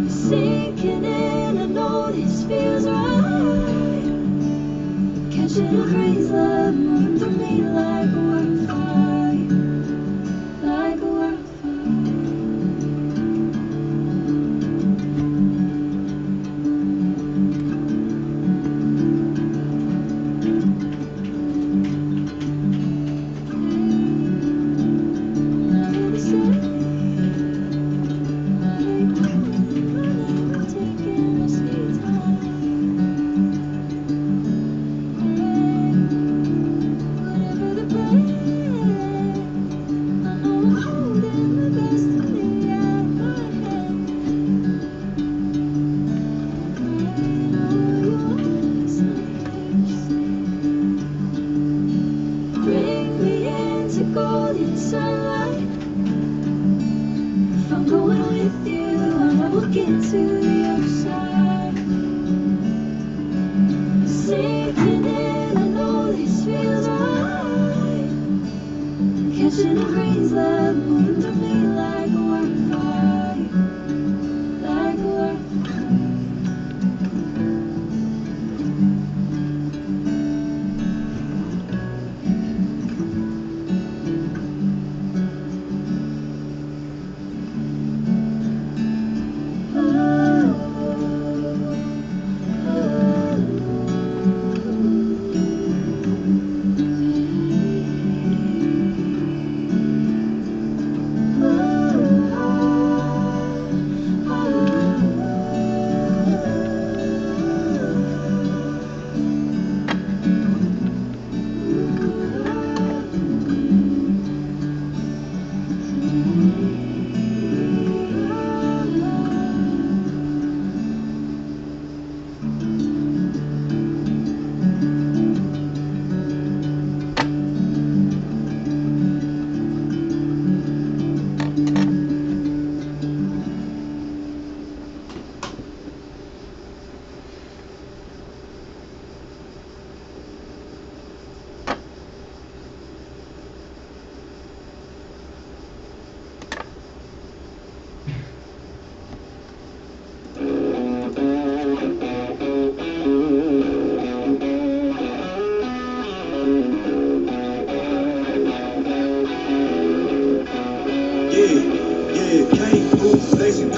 Sinking in, I know this feels right. Catching a breeze, love moving through me like a wildfire, like a wildfire. Golden sunlight. If I'm going with you, I know we'll get to the other side. Sinking in, I know this feels right. Catching a breeze, love moving through me like a wildfire, like a wildfire.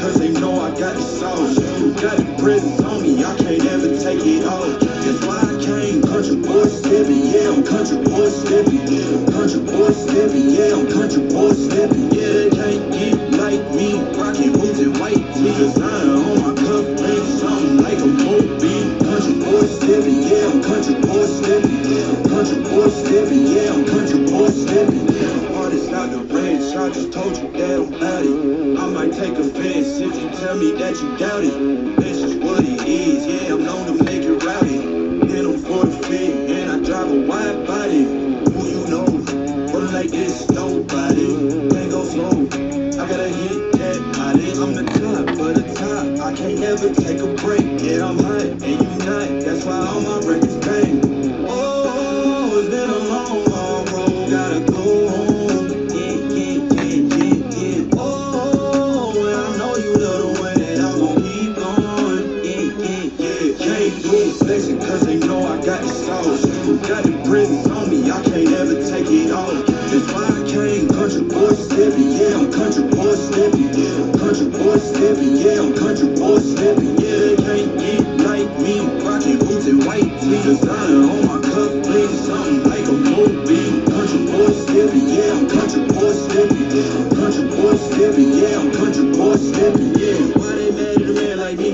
Cause they know I got the sauce. Got the presents on me, I can't ever take it off. That's why I came country boy stepping. Yeah, I'm country boy stepping. Country boy stepping. Yeah, I'm country boy stepping. Yeah, they can't get like me. Rocking boots and white tee. Design on my cuff link, something like a movie. Country boy stepping. Yeah, I'm country boy stepping. Country boy stepping. Yeah, I'm country boy stepping. Artist out the ranch, I just told you that I'm about it. I might take offense if you tell me that you doubt it. This is what it is, yeah, I'm known to make it rowdy. And I'm for the fit, and I drive a wide body. Who you know? But like this, nobody. Can't go slow, I gotta hit that body. I'm the top of the top, I can't ever take a break. Yeah, I'm hot, and you not, that's why all my records bang. Oh, it's been a long, long road, gotta go home. Cause they know I got the sauce. Got the presents on me, I can't ever take it off. That's why I came country boy stepping. Yeah, I'm country boy stepping. Country boy stepping. Yeah, I'm country boy stepping. Yeah, they can't get like me. Rocking boots and white tee. Designer on my cuff link, something like a movie. Country boy stepping. Yeah, I'm country boy stepping. Country boy stepping. stepping, yeah, I'm country boy stepping, yeah. Why they mad at a man like me?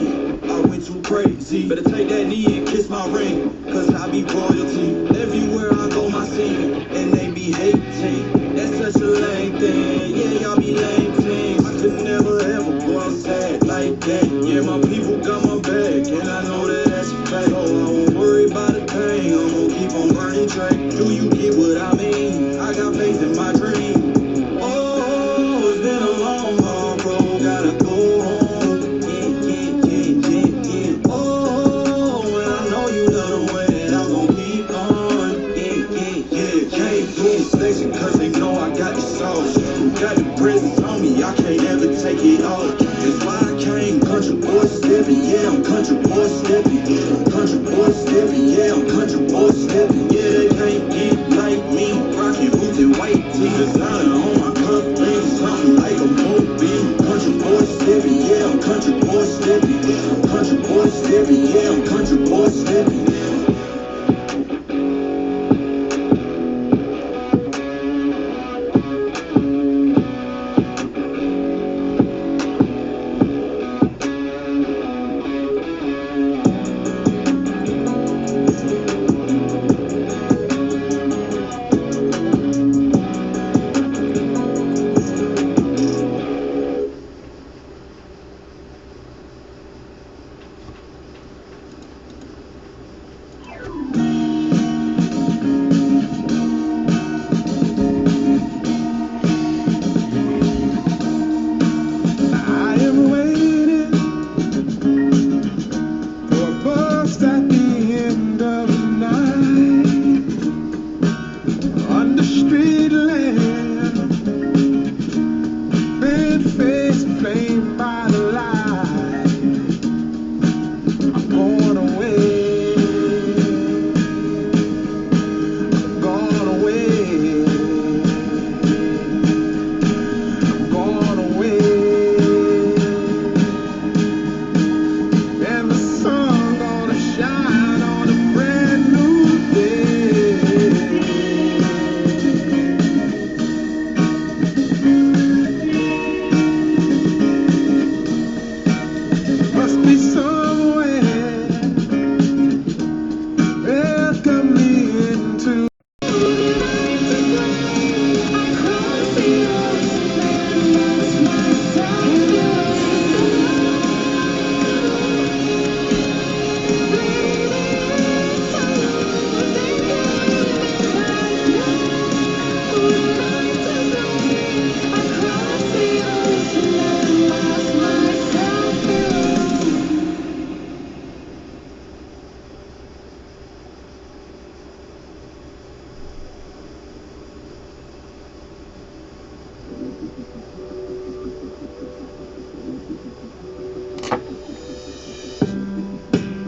I went too crazy. Better take that knee and kiss my ring, cause I be royalty. Everywhere I go, my scene, and they be hating. That's such a lame thing, yeah, y'all be lame things. I could never ever go outside like that. Yeah, my people got my back, and I know that that's a fact. So I won't worry about a thing, I'm gonna keep on burning track. Do you get what I mean? I got faith in my dream. Oh, it's been a long, hard road, gotta go home. Yeah. Oh, and I know you love the way that I'm gonna keep on. Yeah. Can't do flexing cause they know I got the sauce. Got the presents on me, I can't ever take it off. That's why I came country boy stepping, yeah, I'm country boy stepping. Country boy stepping, yeah, I'm country boy stepping. Yeah, they can't get like me, rockin' boots and white tees. Designer on my cuff, baby, something like a mobile. Country boy stepping, yeah, I'm country boy stepping. Country boy stepping, yeah, I'm country boy stepping.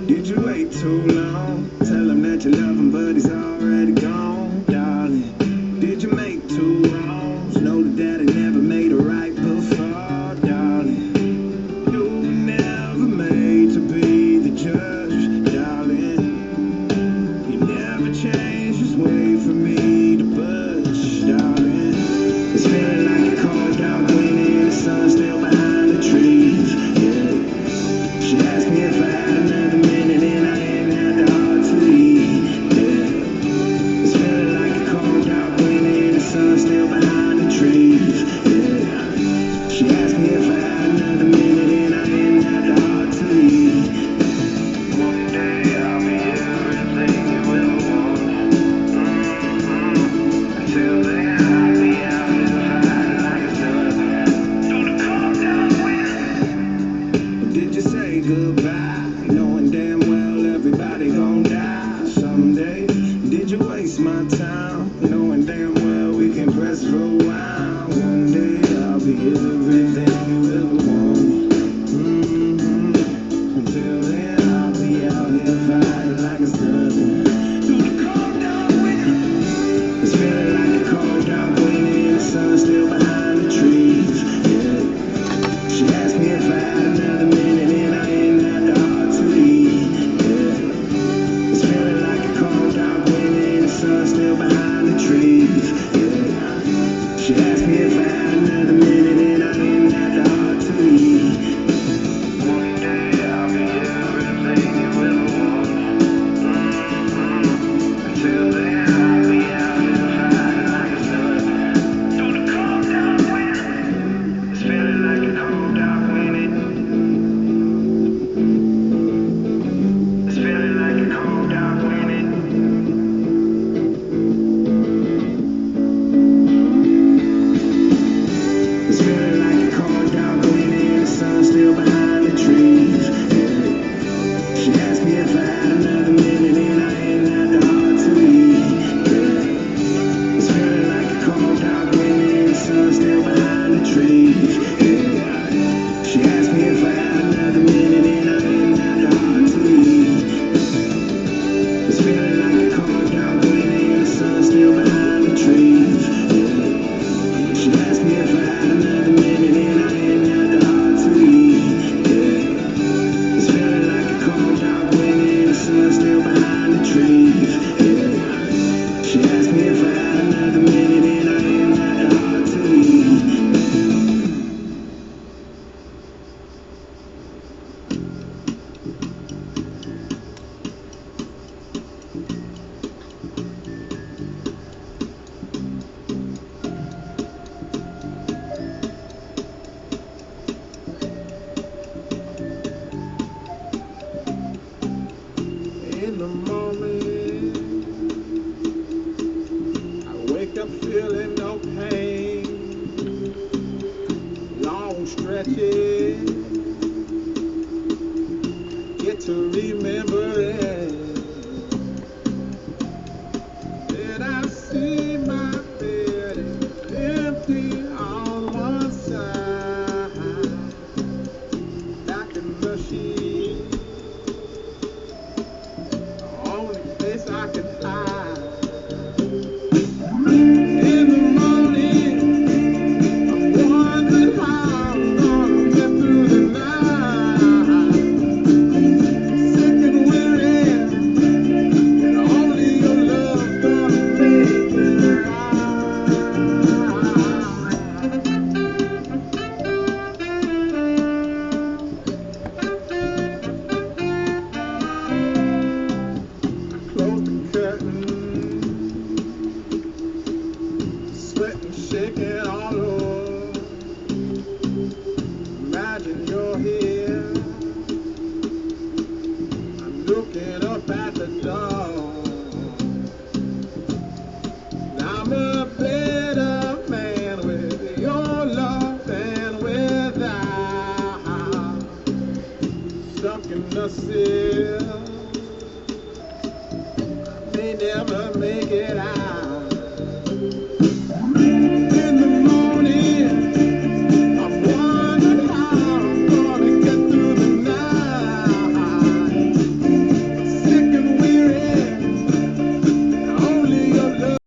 Did you wait too long? Tell him that you love him, but he's already gone, darling. Did you make two wrongs? Know that daddy never made a right before, darling. You were never made to be the judge, darling. You never changed, just wait for me to budge, darling. It's feeling like a cold, dark wind and the sun still behind the trees, yeah. She asked me if I had another minute and I ain't had the heart to leave, yeah. It's feeling like a cold, dark wind and the sun still behind the trees, yeah. She asked me if I had another minute and I ain't had the heart to leave. One day I'll be everything you ever wanted. Until then I'll be out here fighting like a southern through the cold, dark wind. Did you say goodbye, knowing damn well everybody gon' die someday? Did you waste my time, knowing damn well we can press rewind? One day I'll be everything you ever wanted. Until then I'll be out here fighting like a southern through the cold, dark wind. It's feeling like a cold, dark wind and the sun still behind the trees, yeah. She asked me if I had another minute and I ain't had the heart to leave, yeah. It's feeling like a cold, dark wind and the sun still behind the trees, yeah. She asked me if I had another minute and I ain't Yeah. She asked me if I had another minute and I didn't have the heart to leave. It's feeling like a cold dark winter and the sun still behind the trees. Yeah. She asked me if I had another minute and I didn't have the heart to leave. Yeah. It's feeling like a cold dark winter and the sun still behind the trees. Yeah. She asked me if I had another minute and I didn't have the heart to leave. In the morning, I wake up feeling no pain. Long stretches, get to remembering. Then I see my bed is empty on one side, back in the sheet. Only place I can hide. In the morning, I'm wondering how I'm gonna get through the night. Sick and weary, and only your love's gonna make it right. Close the curtain. Sweating, shaking all over. Imagine you're here. I'm looking up at the door. I'm a better man with your love than without. Stuck in the sill.